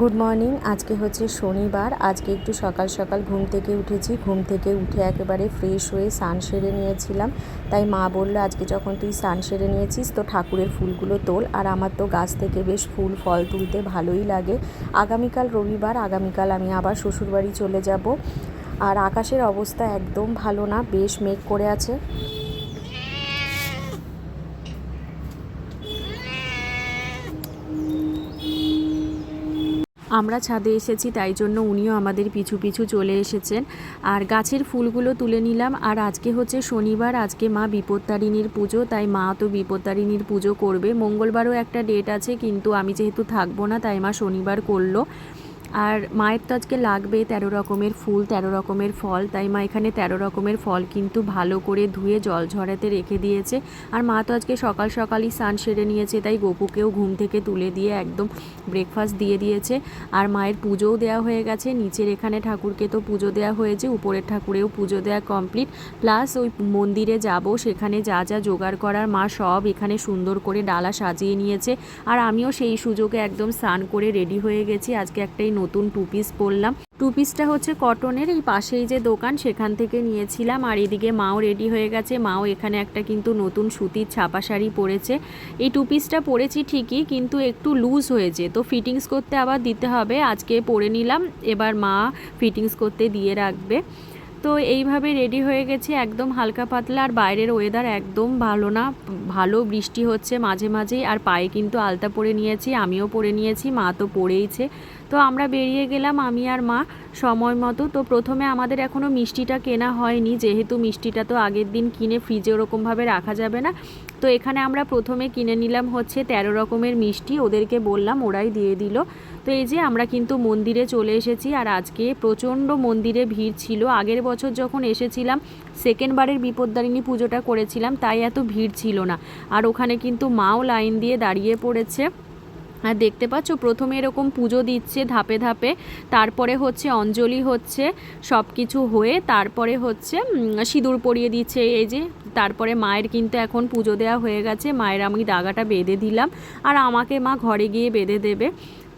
Good morning. আজকে হচ্ছে শনিবার। আজকে একটু সকাল সকাল ঘুম থেকে উঠেছি। ঘুম থেকে উঠে একেবারে ফ্রেশ হয়ে স্নান সেরে নিয়েছিলাম। তাই মা বললো আজকে যখন তুই স্নান সেরে নিয়েছিস তো ঠাকুরের ফুলগুলো তোল। আর আমার তো গাছ থেকে বেশ ফুল ফল তুলতে ভালোই লাগে। আগামীকাল রবিবার, আগামীকাল আমি আবার শ্বশুরবাড়ি চলে যাব। আর আকাশের অবস্থা একদম ভালো না, বেশ মেঘ করে আছে। আমরা ছাদে এসেছি, তাই জন্য উনিও আমাদের পিছু পিছু চলে এসেছেন। আর গাছের ফুলগুলো তুলে নিলাম। আর আজকে হচ্ছে শনিবার, আজকে মা বিপত্তারিণীর পুজো, তাই মা তো বিপত্তারিণীর পুজো করবে। মঙ্গলবারও একটা ডেট আছে, কিন্তু আমি যেহেতু থাকবো না তাই মা শনিবার করলো। আর মায়ের তো আজকে লাগবে 13 রকমের ফুল, 13 রকমের ফল, তাই মা এখানে 13 রকমের ফল কিন্তু ভালো করে ধুয়ে জল ঝরাতে রেখে দিয়েছে। আর মা তো আজকে সকাল সকালই স্নান সেরে নিয়েছে, তাই গপুকেও ঘুম থেকে তুলে দিয়ে একদম ব্রেকফাস্ট দিয়ে দিয়েছে। আর মায়ের পুজোও দেওয়া হয়ে গেছে। নিচের এখানে ঠাকুরকে তো পুজো দেওয়া হয়েছে, উপরের ঠাকুরেও পুজো দেওয়া কমপ্লিট। প্লাস ওই মন্দিরে যাব, সেখানে যা যা জোগাড় করার মা সব এখানে সুন্দর করে ডালা সাজিয়ে নিয়েছে। আর আমিও সেই সুযোগে একদম স্নান করে রেডি হয়ে গেছি। আজকে একটাই নতুন টু পিস পরলাম। টু পিসটা হচ্ছে কটনের, এই পাশেই যে দোকান সেখান থেকে নিয়েছিলাম। আর এদিকে মাও রেডি হয়ে গেছে। মাও এখানে একটা কিন্তু নতুন সুতির ছাপা শাড়ি পরেছে। এই টু পিসটা পরেছি ঠিকই, কিন্তু একটু লুজ হয়েছে, তো ফিটিংস করতে আবার দিতে হবে। আজকে পরে নিলাম, এবার মা ফিটিংস করতে দিয়ে রাখবে। তো এইভাবে রেডি হয়ে গেছি একদম হালকা পাতলা। আর বাইরের ওয়েদার একদম ভালো না, ভালো বৃষ্টি হচ্ছে মাঝে মাঝেই। আর পায়ে কিন্তু আলতা পরে নিয়েছি, আমিও পরে নিয়েছি, মা তো পরেইছে। তো আমরা বেরিয়ে গেলাম আমি আর মা সময় মতো। তো প্রথমে আমাদের এখনও মিষ্টিটা কেনা হয়নি, যেহেতু মিষ্টিটা তো আগের দিন কিনে ফ্রিজে ওরকমভাবে রাখা যাবে না। তো এখানে আমরা প্রথমে কিনে নিলাম হচ্ছে 13 রকমের মিষ্টি, ওদেরকে বললাম, ওরাই দিয়ে দিল। তো এই যে আমরা কিন্তু মন্দিরে চলে এসেছি। আর আজকে প্রচণ্ড মন্দিরে ভিড় ছিল। আগের বছর যখন এসেছিলাম, সেকেন্ডবারের বিপত্তারিণী পুজোটা করেছিলাম, তাই এত ভিড় ছিল না। আর ওখানে কিন্তু মাও লাইন দিয়ে দাঁড়িয়ে পড়েছে। আর দেখতে পাচ্ছ প্রথমে এরকম পুজো দিচ্ছে ধাপে ধাপে, তারপরে হচ্ছে অঞ্জলি হচ্ছে, সব কিছু হয়ে তারপরে হচ্ছে সিঁদুর পরিয়ে দিচ্ছে। এই যে তারপরে মায়ের কিন্তু এখন পুজো দেওয়া হয়ে গেছে। মায়ের আমি দাগাটা বেঁধে দিলাম, আর আমাকে মা ঘরে গিয়ে বেঁধে দেবে।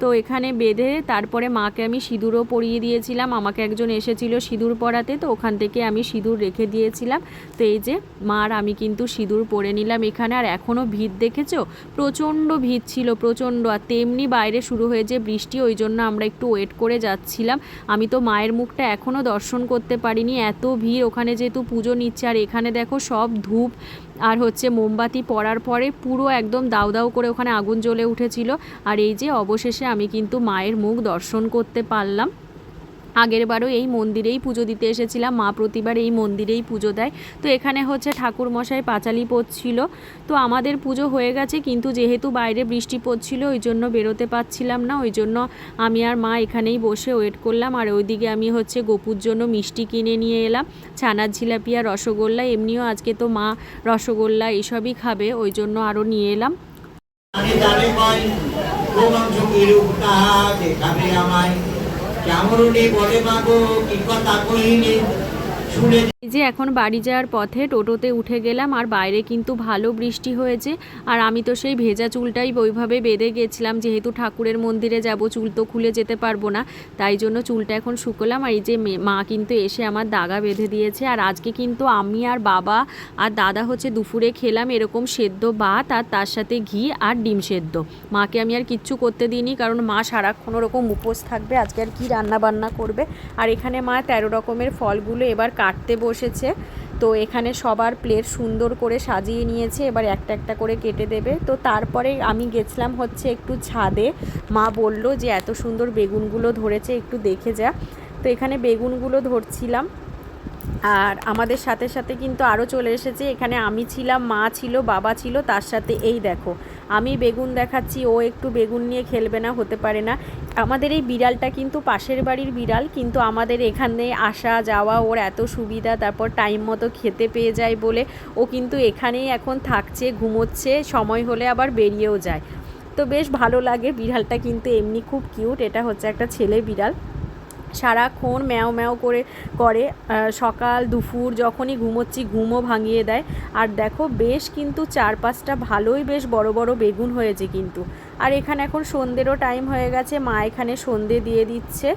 তো এখানে বেঁধে তারপরে মাকে আমি সিঁদুরও পরিয়ে দিয়েছিলাম। আমাকে একজন এসেছিল সিঁদুর পরাতে, তো ওখান থেকে আমি সিঁদুর রেখে দিয়েছিলাম। তো এই যে মার আমি কিন্তু সিঁদুর পরে নিলাম এখানে। আর এখনও ভিড় দেখেছো, প্রচণ্ড ভিড় ছিল, প্রচণ্ড। আর তেমনি বাইরে শুরু হয়েছে বৃষ্টি, ওই জন্য আমরা একটু ওয়েট করে যাচ্ছিলাম। আমি তো মায়ের মুখটা এখনও দর্শন করতে পারিনি, এত ভিড়। ওখানে যেহেতু পুজো নিচ্ছে, আর এখানে দেখো সব ধূপ আর হচ্ছে মোমবাতি পড়ার পরে পুরো একদম দাউ দাউ করে ওখানে আগুন জ্বলে উঠেছিল। আর এই যে অবশেষে আমি কিন্তু মায়ের মুখ দর্শন করতে পারলাম। আগেরবারও এই মন্দিরেই পুজো দিতে এসেছিলাম, মা প্রতিবার এই মন্দিরেই পুজো দেয়। তো এখানে হচ্ছে ঠাকুরমশাই পাঁচালি পড়ছিল। তো আমাদের পুজো হয়ে গেছে, কিন্তু যেহেতু বাইরে বৃষ্টি পড়ছিল ওই জন্য বেরোতে পারছিলাম না, ওই জন্য আমি আর মা এখানেই বসে ওয়েট করলাম। আর ওইদিকে আমি হচ্ছে গপুর জন্য মিষ্টি কিনে নিয়ে এলাম, ছানার জিলাপি আর রসগোল্লা। এমনিও আজকে তো মা রসগোল্লা এসবই খাবে, ওই জন্য আরও নিয়ে এলাম। এই যে এখন বাড়ি যাওয়ার পথে টোটোতে উঠে গেলাম। আর বাইরে কিন্তু ভালো বৃষ্টি হয়েছে। আর আমি তো সেই ভেজা চুলটাই ওইভাবে বেঁধে গেছিলাম, যেহেতু ঠাকুরের মন্দিরে যাব, চুল তো খুলে যেতে পারবো না, তাই জন্য চুলটা এখন শুকোলাম। আর এই যে মা কিন্তু এসে আমার দাগা বেঁধে দিয়েছে। আর আজকে কিন্তু আমি আর বাবা আর দাদা হচ্ছে দুপুরে খেলাম এরকম সেদ্ধ ভাত, আর তার সাথে ঘি আর ডিম সেদ্ধ। মাকে আমি আর কিচ্ছু করতে দিইনি, কারণ মা সারাক্ষণ ওরকম উপোস থাকবে, আজকে আর কি রান্না বান্না করবে। আর এখানে মা 13 রকমের ফলগুলো এবার কাটতে বসেছে। তো এখানে সবার প্লেট সুন্দর করে সাজিয়ে নিয়েছে, এবার একটা একটা করে কেটে দেবে। তো তারপরে আমি গেছিলাম হচ্ছে একটু ছাদে। মা বলল যে এত সুন্দর বেগুনগুলো ধরেছে, একটু দেখে যা। তো এখানে বেগুনগুলো ধরছিলাম। আর আমাদের সাথে সাথে কিন্তু আরও চলে এসেছে। এখানে আমি ছিলাম, মা ছিল, বাবা ছিল, তার সাথে এই দেখো আমি বেগুন দেখাচ্ছি, ও একটু বেগুন নিয়ে খেলবে না, হতে পারে না। আমাদের এই বিড়ালটা কিন্তু পাশের বাড়ির বিড়াল, কিন্তু আমাদের এখানে আসা যাওয়া ওর এত সুবিধা, তারপর টাইম মতো খেতে পেয়ে যায় বলে ও কিন্তু এখানেই এখন থাকছে, ঘুমোচ্ছে, সময় হলে আবার বেরিয়েও যায়। তো বেশ ভালো লাগে। বিড়ালটা কিন্তু এমনি খুব কিউট। এটা হচ্ছে একটা ছেলে বিড়াল, সারাক্ষণ ম্যাও ম্যাও করে সকাল দুপুর যখনই ঘুমোচ্ছি ঘুমও ভাঙিয়ে দেয়। আর দেখো বেশ কিন্তু 4-5টা ভালোই বেশ বড় বড় বেগুন হয়েছে কিন্তু। আর এখানে এখন সন্ধ্যেরও টাইম হয়ে গেছে, মা এখানে সন্ধ্যে দিয়ে দিচ্ছে।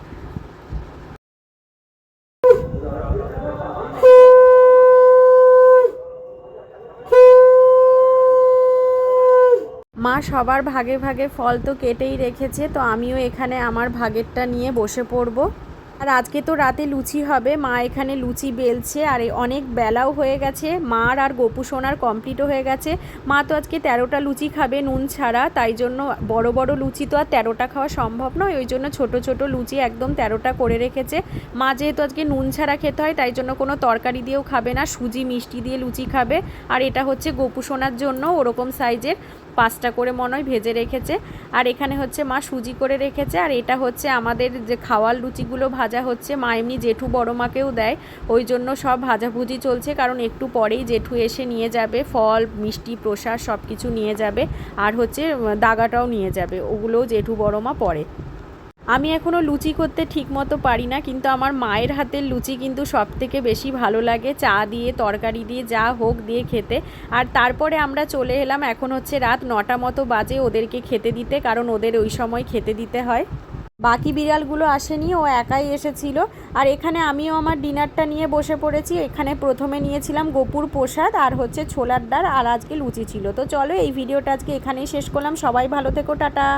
মা সবার ভাগে ভাগে ফল তো কেটেই রেখেছে, তো আমিও এখানে আমার ভাগেরটা নিয়ে বসে পড়বো। আর আজকে তো রাতে লুচি হবে, মা এখানে লুচি বেলছে। আর অনেক বেলাও হয়ে গেছে, মার আর গোপু সোনার কমপ্লিটও হয়ে গেছে। মা তো আজকে 13টা লুচি খাবে নুন ছাড়া, তাই জন্য বড় বড় লুচি তো আর 13টা খাওয়া সম্ভব নয়, ওই জন্য ছোট ছোট লুচি একদম 13টা করে রেখেছে। মা যেহেতু আজকে নুন ছাড়া খেতে হয়, তাই জন্য কোনো তরকারি দিয়েও খাবে না, সুজি মিষ্টি দিয়ে লুচি খাবে। আর এটা হচ্ছে গোপু সোনার জন্য ওরকম সাইজের 5টা করে মনে হয় ভেজে রেখেছে। আর এখানে হচ্ছে মা সুজি করে রেখেছে। আর এটা হচ্ছে আমাদের যে খাওয়ার লুচিগুলো ভাজা হচ্ছে, মা এমনি জেঠু বড় মাকেও দেয়, ওই জন্য সব ভাজাভুজি চলছে, কারণ একটু পরেই জেঠু এসে নিয়ে যাবে ফল মিষ্টি প্রসাদ সব কিছু নিয়ে যাবে। আর হচ্ছে দাগাটাও নিয়ে যাবে, ওগুলোও জেঠু বড় মা পরে। আমি এখনও লুচি করতে ঠিক মতো পারি না, কিন্তু আমার মায়ের হাতের লুচি কিন্তু সব থেকে বেশি ভালো লাগে, চা দিয়ে তরকারি দিয়ে যা হোক দিয়ে খেতে। আর তারপরে আমরা চলে এলাম, এখন হচ্ছে রাত 9টা মতো বাজে ওদেরকে খেতে দিতে, কারণ ওদের ওই সময় খেতে দিতে হয়। বাকি বিড়ালগুলো আসেনি, ও একাই এসেছিল। আর এখানে আমিও আমার ডিনারটা নিয়ে বসে পড়েছি। এখানে প্রথমে নিয়েছিলাম গোপুর প্রসাদ আর হচ্ছে ছোলার ডাল, আর আজকে লুচি ছিল। তো চলো এই ভিডিওটা আজকে এখানেই শেষ করলাম, সবাই ভালো থেকো, টাটা।